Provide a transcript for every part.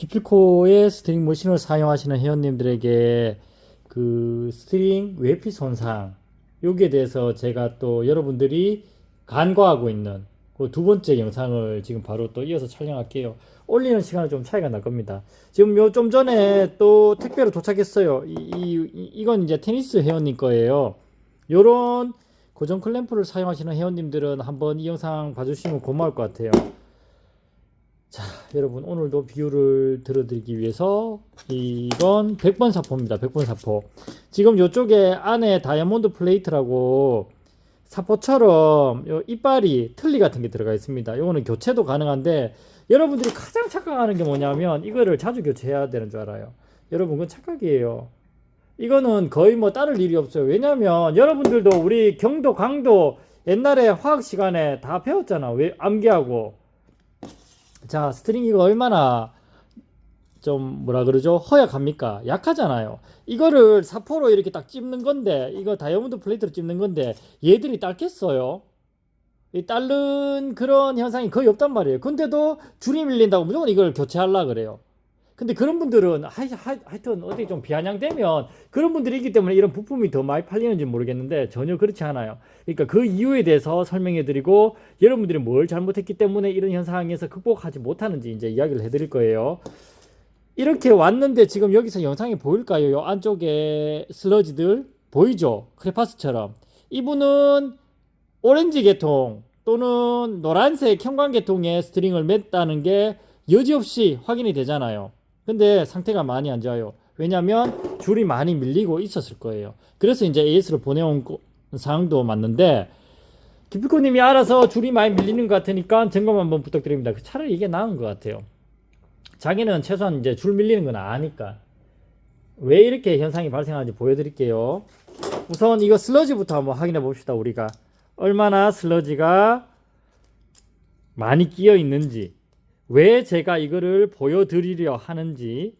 기필코의 스트링 머신을 사용하시는 회원님들에게 그 스트링 외피 손상 여기에 대해서 제가 또 여러분들이 간과하고 있는 그 두 번째 영상을 지금 바로 또 이어서 촬영할게요. 올리는 시간은 좀 차이가 날 겁니다. 지금 요 좀 전에 또 택배로 도착했어요. 이건 이제 테니스 회원님 거예요. 요런 고정 클램프를 사용하시는 회원님들은 한번 이 영상 봐주시면 고마울 것 같아요. 자, 여러분 오늘도 비유를 들어드리기 위해서 이건 100번 사포입니다. 100번 사포. 지금 요쪽에 안에 다이아몬드 플레이트라고 사포처럼 요 이빨이 틀니 같은 게 들어가 있습니다. 요거는 교체도 가능한데 여러분들이 가장 착각하는 게 뭐냐면 이거를 자주 교체해야 되는 줄 알아요. 여러분 그건 착각이에요. 이거는 거의 뭐 따를 일이 없어요. 왜냐면 여러분들도 우리 경도 강도 옛날에 화학 시간에 다 배웠잖아. 왜 암기하고. 자, 스트링 이거 얼마나 좀 뭐라 그러죠? 허약합니까? 약하잖아요. 이거를 사포로 이렇게 딱 찝는 건데, 이거 다이아몬드 플레이트로 찝는 건데 얘들이 딸겠어요? 이 딸른 그런 현상이 거의 없단 말이에요. 근데도 줄이 밀린다고 무조건 이걸 교체하려 그래요. 근데 그런 분들은 하여튼 어디 좀 비아냥되면 그런 분들이 있기 때문에 이런 부품이 더 많이 팔리는지 모르겠는데 전혀 그렇지 않아요. 그러니까 그 이유에 대해서 설명해 드리고 여러분들이 뭘 잘못했기 때문에 이런 현상에서 극복하지 못하는지 이제 이야기를 해 드릴 거예요. 이렇게 왔는데 지금 여기서 영상이 보일까요? 요 안쪽에 슬러지들 보이죠? 크레파스처럼. 이분은 오렌지 계통 또는 노란색 형광계통의 스트링을 맸다는 게 여지없이 확인이 되잖아요. 근데 상태가 많이 안 좋아요. 왜냐면 줄이 많이 밀리고 있었을 거예요. 그래서 이제 AS를 보내온 상황도 맞는데 기필코님이 알아서 줄이 많이 밀리는 것 같으니까 점검 한번 부탁드립니다. 차라리 이게 나은 것 같아요. 자기는 최소한 이제 줄 밀리는 건 아니까. 왜 이렇게 현상이 발생하는지 보여드릴게요. 우선 이거 슬러지부터 한번 확인해 봅시다. 우리가 얼마나 슬러지가 많이 끼어 있는지, 왜 제가 이거를 보여드리려 하는지,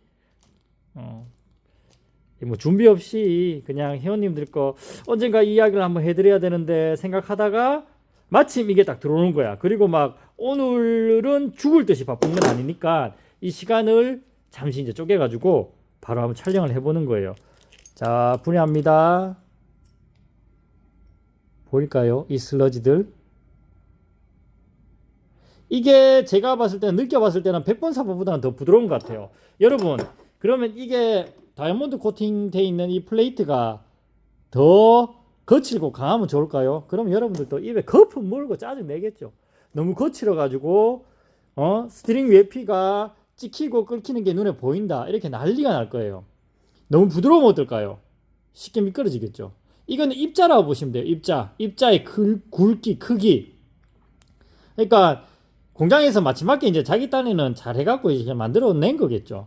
뭐 준비 없이 그냥 회원님들 거 언젠가 이 이야기를 한번 해드려야 되는데 생각하다가 마침 이게 딱 들어오는 거야. 그리고 막 오늘은 죽을 듯이 바쁜 건 아니니까 이 시간을 잠시 이제 쪼개가지고 바로 한번 촬영을 해보는 거예요. 자, 분해합니다. 보일까요? 이 슬러지들. 이게 제가 봤을 때는 느껴봤을 때는 100번 사포보다는 더 부드러운 것 같아요. 여러분 그러면 이게 다이아몬드 코팅 돼 있는 이 플레이트가 더 거칠고 강하면 좋을까요? 그럼 여러분들도 입에 거품 물고 짜증 내겠죠. 너무 거칠어 가지고 스트링 외피가 찍히고 끓기는 게 눈에 보인다 이렇게 난리가 날 거예요. 너무 부드러우면 어떨까요? 쉽게 미끄러지겠죠. 이거는 입자라고 보시면 돼요. 입자의 굵기 크기. 그러니까 공장에서 마지막에 이제 자기 딴에는 잘 해갖고 이제 만들어낸 거겠죠.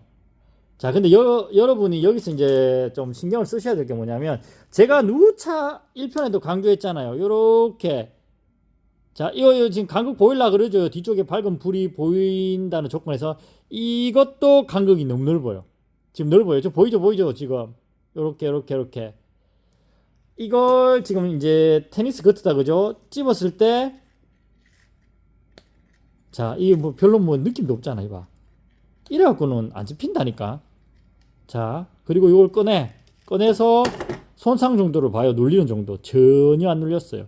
자, 근데 여러분이 여기서 이제 좀 신경을 쓰셔야 될 게 뭐냐면, 제가 누차 1편에도 강조했잖아요. 요렇게. 자, 이거 지금 간극 보일라 그러죠. 뒤쪽에 밝은 불이 보인다는 조건에서. 이것도 간극이 너무 넓어요. 지금 넓어요. 저 보이죠? 지금. 요렇게. 이걸 지금 이제 테니스 거트다, 그죠? 찝었을 때, 자, 이게 뭐 별로 뭐 느낌도 없잖아, 이봐. 이래갖고는 안 찝힌다니까. 자, 그리고 이걸 꺼내서 손상 정도를 봐요. 눌리는 정도. 전혀 안 눌렸어요.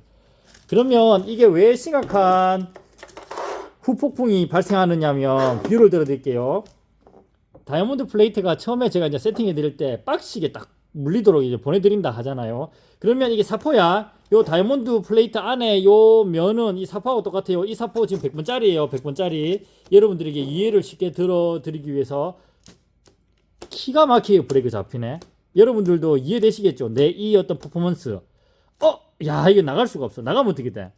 그러면 이게 왜 심각한 후폭풍이 발생하느냐면, 비유를 들어드릴게요. 다이아몬드 플레이트가 처음에 제가 이제 세팅해 드릴 때 빡시게 딱 물리도록 이제 보내드린다 하잖아요. 그러면 이게 사포야. 요 다이아몬드 플레이트 안에 요 면은 이 사포하고 똑같아요. 이 사포 지금 100번짜리예요. 100번짜리. 여러분들에게 이해를 쉽게 들어드리기 위해서 기가 막히게 브레이크 잡히네. 여러분들도 이해되시겠죠? 내 이 어떤 퍼포먼스. 야, 이게 나갈 수가 없어. 나가면 어떻게 돼?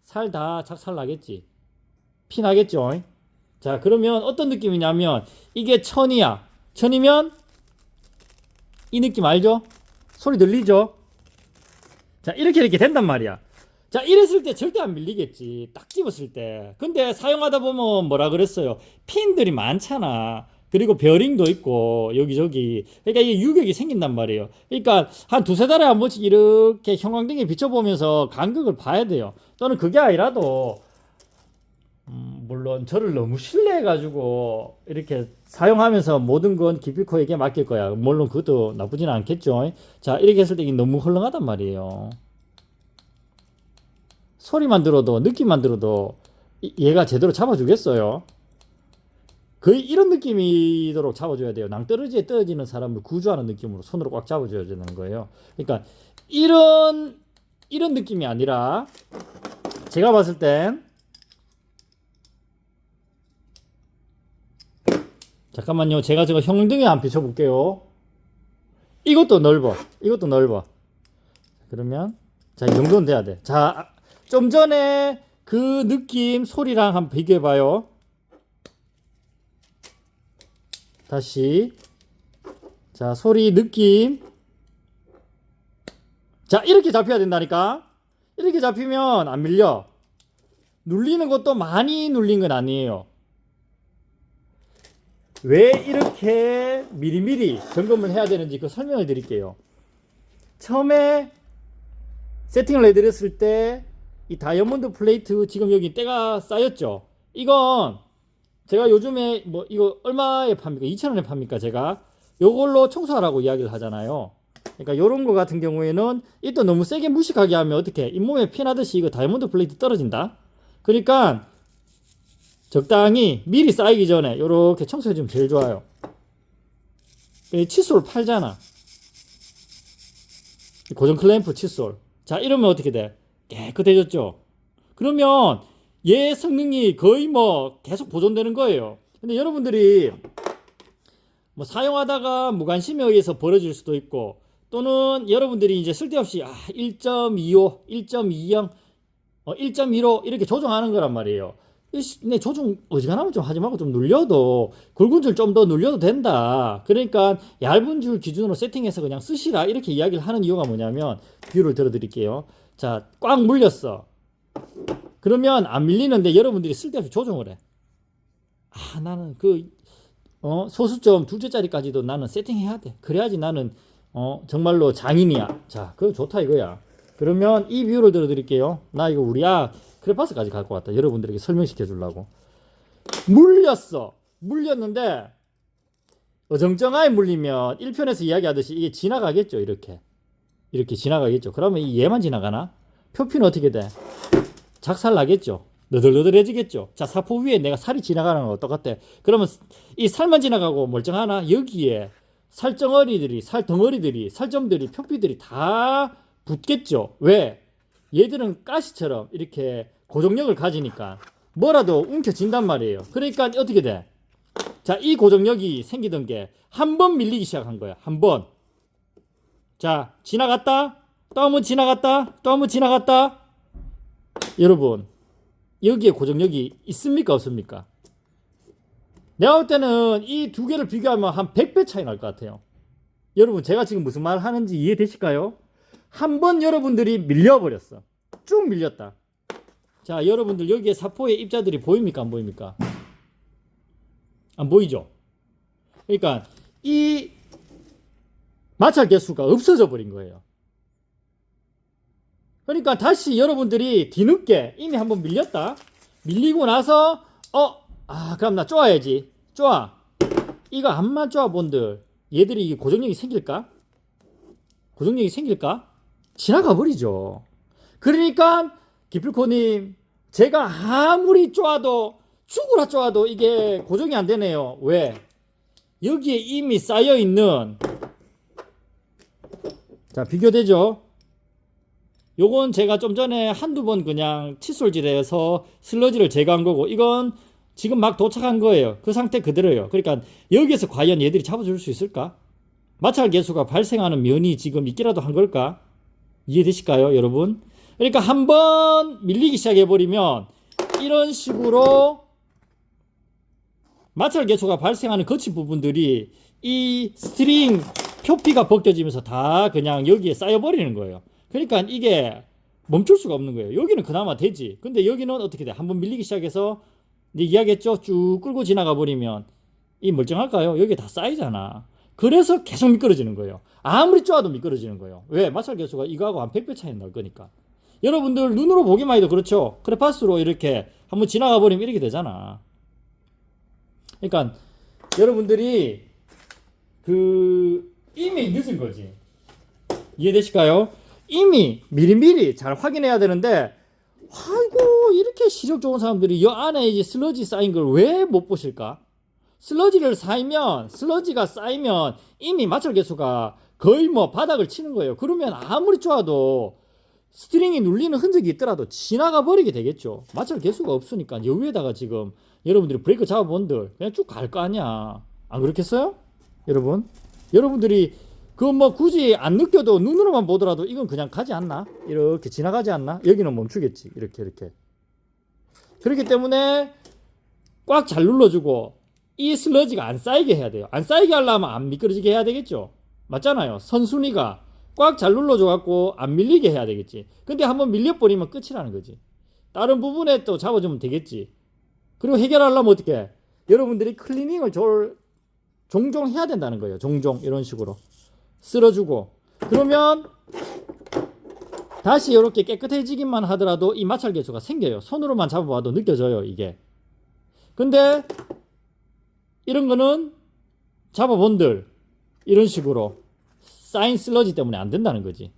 살 다 작살 나겠지. 피 나겠죠? 자, 그러면 어떤 느낌이냐면 이게 천이야. 천이면 이 느낌 알죠? 소리 들리죠? 자, 이렇게 된단 말이야. 자, 이랬을 때 절대 안 밀리겠지. 딱 집었을 때. 근데 사용하다 보면 뭐라 그랬어요? 핀들이 많잖아. 그리고 베어링도 있고 여기저기. 그러니까 이게 유격이 생긴단 말이에요. 그러니까 한 두세 달에 한 번씩 이렇게 형광등에 비춰보면서 간극을 봐야 돼요. 또는 그게 아니라도 물론 저를 너무 신뢰해가지고 이렇게 사용하면서 모든 건 기필코에게 맡길 거야. 물론 그것도 나쁘지는 않겠죠. 자, 이렇게 했을 때 이게 너무 헐렁하단 말이에요. 소리만 들어도, 느낌만 들어도 얘가 제대로 잡아주겠어요. 거의 이런 느낌이도록 잡아줘야 돼요. 낭떠러지에 떨어지는 사람을 구조하는 느낌으로 손으로 꽉 잡아줘야 되는 거예요. 그러니까 이런 느낌이 아니라 제가 봤을 땐 잠깐만요. 제가 저거 형등에 한번 비춰볼게요. 이것도 넓어. 이것도 넓어. 그러면 자, 이 정도는 돼야 돼. 자, 좀 전에 그 느낌 소리랑 한번 비교해봐요. 다시 자, 소리 느낌. 자, 이렇게 잡혀야 된다니까. 이렇게 잡히면 안 밀려. 눌리는 것도 많이 눌린 건 아니에요. 왜 이렇게 미리미리 점검을 해야 되는지 그 설명을 드릴게요. 처음에 세팅을 해드렸을 때 이 다이아몬드 플레이트 지금 여기 때가 쌓였죠. 이건 제가 요즘에 뭐 이거 얼마에 팝니까? 2,000원에 팝니까? 제가 요걸로 청소하라고 이야기를 하잖아요. 그러니까 요런 거 같은 경우에는 이 또 너무 세게 무식하게 하면 어떻게 잇몸에 피나듯이 이거 다이아몬드 플레이트 떨어진다. 그러니까 적당히 미리 쌓이기 전에 요렇게 청소해주면 제일 좋아요. 칫솔 팔잖아. 고정 클램프 칫솔. 자, 이러면 어떻게 돼? 깨끗해졌죠. 그러면 얘 성능이 거의 뭐 계속 보존되는 거예요. 근데 여러분들이 뭐 사용하다가 무관심에 의해서 벌어질 수도 있고, 또는 여러분들이 이제 쓸데없이 1.25, 1.20, 1.15 이렇게 조정하는 거란 말이에요. 내 조정 어지간하면 좀 하지 말고 좀 눌려도, 굵은 줄 좀 더 눌려도 된다. 그러니까 얇은 줄 기준으로 세팅해서 그냥 쓰시라, 이렇게 이야기를 하는 이유가 뭐냐면, 비유를 들어드릴게요. 자, 꽉 물렸어. 그러면 안 밀리는데 여러분들이 쓸데없이 조정을 해. 나는 소수점 둘째 자리까지도 나는 세팅해야 돼. 그래야지 나는 정말로 장인이야. 자, 그거 좋다 이거야. 그러면 이 비유를 들어드릴게요. 나 이거 크레파스까지 갖고 왔다. 여러분들에게 설명시켜 주려고. 물렸는데 어정쩡하게 물리면 1편에서 이야기하듯이 이게 지나가겠죠. 이렇게 지나가겠죠. 그러면 얘만 지나가나? 표피는 어떻게 돼? 작살 나겠죠. 너덜너덜해지겠죠. 자, 사포 위에 내가 살이 지나가는 건 어떡같아? 그러면 이 살만 지나가고 멀쩡하나? 여기에 살덩어리들이, 살점들이, 표피들이 다 붙겠죠. 왜? 얘들은 가시처럼 이렇게 고정력을 가지니까 뭐라도 움켜진단 말이에요. 그러니까 어떻게 돼? 자, 이 고정력이 생기던 게 한 번 밀리기 시작한 거야. 한 번. 자, 지나갔다. 또 한 번 지나갔다. 또 한 번 지나갔다. 여러분, 여기에 고정력이 있습니까? 없습니까? 내가 볼 때는 이 두 개를 비교하면 한 100배 차이 날 것 같아요. 여러분, 제가 지금 무슨 말 하는지 이해되실까요? 한 번 여러분들이 밀려버렸어. 쭉 밀렸다. 자, 여러분들 여기에 사포의 입자들이 보입니까? 안 보입니까? 안 보이죠? 그러니까 이 마찰 개수가 없어져 버린 거예요. 그러니까 다시 여러분들이 뒤늦게 이미 한번 밀렸다. 밀리고 나서 그럼 나 쪼아야지. 쪼아. 이거 암만 쪼아본들 얘들이 이게 고정력이 생길까? 지나가 버리죠. 그러니까 기필코님, 제가 아무리 쪼아도 죽으라 쪼아도 이게 고정이 안 되네요. 왜? 여기에 이미 쌓여 있는, 자, 비교되죠? 요건 제가 좀 전에 한두 번 그냥 칫솔질해서 슬러지를 제거한 거고, 이건 지금 막 도착한 거예요. 그 상태 그대로예요. 그러니까 여기에서 과연 얘들이 잡아줄 수 있을까? 마찰 개수가 발생하는 면이 지금 있기라도 한 걸까? 이해되실까요, 여러분? 그러니까 한번 밀리기 시작해버리면 이런 식으로 마찰 개수가 발생하는 거친 부분들이 이 스트링 표피가 벗겨지면서 다 그냥 여기에 쌓여버리는 거예요. 그러니까 이게 멈출 수가 없는 거예요. 여기는 그나마 되지. 근데 여기는 어떻게 돼? 한번 밀리기 시작해서 이야기했죠? 쭉 끌고 지나가 버리면 이 멀쩡할까요? 여기 다 쌓이잖아. 그래서 계속 미끄러지는 거예요. 아무리 쪼아도 미끄러지는 거예요. 왜? 마찰 개수가 이거하고 한 100배 차이 날 거니까. 여러분들 눈으로 보기만 해도 그렇죠. 크레파스로 이렇게 한번 지나가 버리면 이렇게 되잖아. 그러니까 여러분들이 이미 늦은 거지. 이해되실까요? 이미 미리미리 잘 확인해야 되는데, 아이고 이렇게 시력 좋은 사람들이 이 안에 이제 슬러지 쌓인 걸 왜 못 보실까? 슬러지가 쌓이면 이미 마찰 계수가 거의 뭐 바닥을 치는 거예요. 그러면 아무리 좋아도 스트링이 눌리는 흔적이 있더라도 지나가 버리게 되겠죠. 마찰 계수가 없으니까 여기에다가 지금 여러분들이 브레이크 잡아본들 그냥 쭉 갈 거 아니야. 안 그렇겠어요? 여러분들이 그 뭐 굳이 안 느껴도 눈으로만 보더라도 이건 그냥 가지 않나? 이렇게 지나가지 않나? 여기는 멈추겠지. 이렇게. 그렇기 때문에 꽉 잘 눌러주고 이 슬러지가 안 쌓이게 해야 돼요. 안 쌓이게 하려면 안 미끄러지게 해야 되겠죠. 맞잖아요. 선순위가 꽉 잘 눌러줘갖고 안 밀리게 해야 되겠지. 근데 한번 밀려버리면 끝이라는 거지. 다른 부분에 또 잡아주면 되겠지. 그리고 해결하려면 어떻게 해? 여러분들이 클리닝을 종종 해야 된다는 거예요. 종종 이런 식으로 쓸어주고, 그러면 다시 이렇게 깨끗해지기만 하더라도 이 마찰 계수가 생겨요. 손으로만 잡아봐도 느껴져요, 이게. 근데 이런 거는 잡아본들 이런 식으로 쌓인 슬러지 때문에 안 된다는 거지.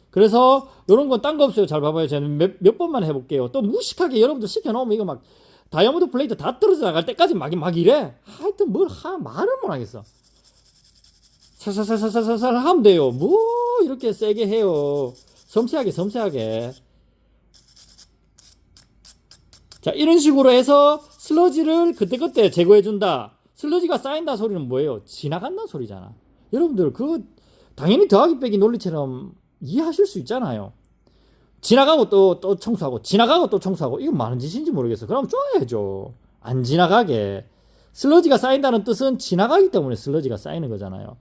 그래서 이런 건 딴 거 없어요. 잘 봐봐요. 저는 몇 번만 해볼게요. 또 무식하게 여러분들 시켜놓으면 이거 막 다이아몬드 플레이트 다 떨어져 나갈 때까지 막 이래. 하여튼 말을 못 하겠어. 살살살살살살 하면 돼요. 뭐 이렇게 세게 해요. 섬세하게. 자, 이런 식으로 해서 슬러지를 그때그때 제거해준다. 슬러지가 쌓인다 소리는 뭐예요? 지나간다 소리잖아. 여러분들 당연히 더하기 빼기 논리처럼 이해하실 수 있잖아요. 지나가고 또 청소하고 지나가고 또 청소하고 이건 많은 짓인지 모르겠어. 그럼 쪼아야죠. 안 지나가게. 슬러지가 쌓인다는 뜻은 지나가기 때문에 슬러지가 쌓이는 거잖아요.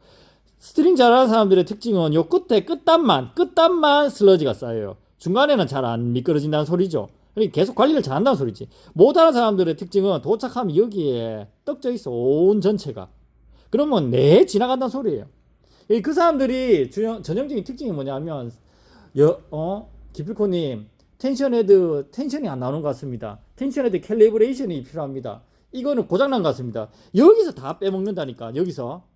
스트링 잘하는 사람들의 특징은 요 끝단만 슬러지가 쌓여요. 중간에는 잘 안 미끄러진다는 소리죠. 그러니까 계속 관리를 잘한다는 소리지. 못하는 사람들의 특징은 도착하면 여기에 떡져 있어. 온 전체가. 그러면 지나간다는 소리예요. 그 사람들이 전형적인 특징이 뭐냐면 기필코님 텐션이 안 나오는 것 같습니다. 텐션헤드 캘리브레이션이 필요합니다. 이거는 고장난 것 같습니다. 여기서 다 빼먹는다니까. 여기서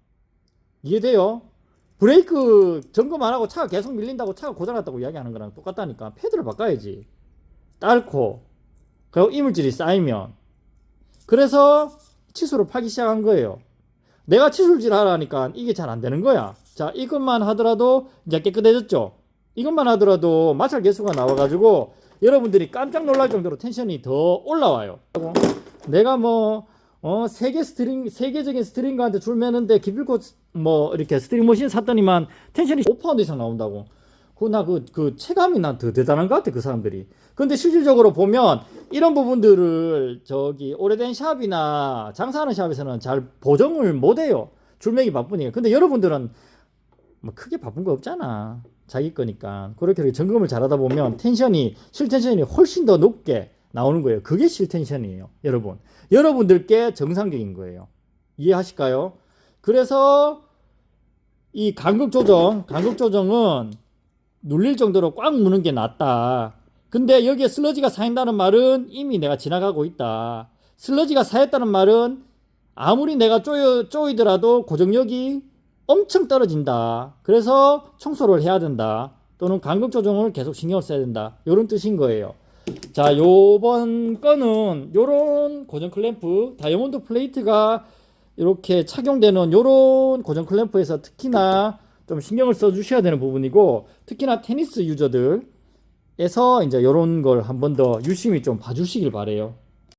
이해돼요? 브레이크 점검 안 하고 차가 계속 밀린다고 차가 고장났다고 이야기하는 거랑 똑같다니까. 패드를 바꿔야지. 딸코 그리고 이물질이 쌓이면. 그래서 치수를 파기 시작한 거예요. 내가 치술질 하라니까 이게 잘 안 되는 거야. 자, 이것만 하더라도 이제 깨끗해졌죠. 이것만 하더라도 마찰 계수가 나와가지고 여러분들이 깜짝 놀랄 정도로 텐션이 더 올라와요. 내가 세계적인 스트링가한테 줄 매는데 기필코 이렇게 스트링 머신 샀더니만 텐션이 5파운드 이상 나온다고. 그 체감이 난 더 대단한 것 같아, 그 사람들이. 근데 실질적으로 보면 이런 부분들을 오래된 샵이나 장사하는 샵에서는 잘 보정을 못 해요. 줄매기 바쁘니까. 근데 여러분들은 크게 바쁜 거 없잖아. 자기 거니까. 그렇게 점검을 잘하다 보면 실 텐션이 훨씬 더 높게 나오는 거예요. 그게 실 텐션이에요, 여러분. 여러분들께 정상적인 거예요. 이해하실까요? 그래서 이 간격 조정은 눌릴 정도로 꽉 무는 게 낫다. 근데 여기에 슬러지가 쌓인다는 말은 이미 내가 지나가고 있다. 슬러지가 쌓였다는 말은 아무리 내가 쪼이더라도 고정력이 엄청 떨어진다. 그래서 청소를 해야 된다. 또는 간격 조정을 계속 신경을 써야 된다. 이런 뜻인 거예요. 자, 요번 거는 요런 고정 클램프, 다이아몬드 플레이트가 이렇게 착용되는 요런 고정 클램프에서 특히나 좀 신경을 써 주셔야 되는 부분이고, 특히나 테니스 유저들에서 이제 요런 걸 한 번 더 유심히 좀 봐주시길 바래요.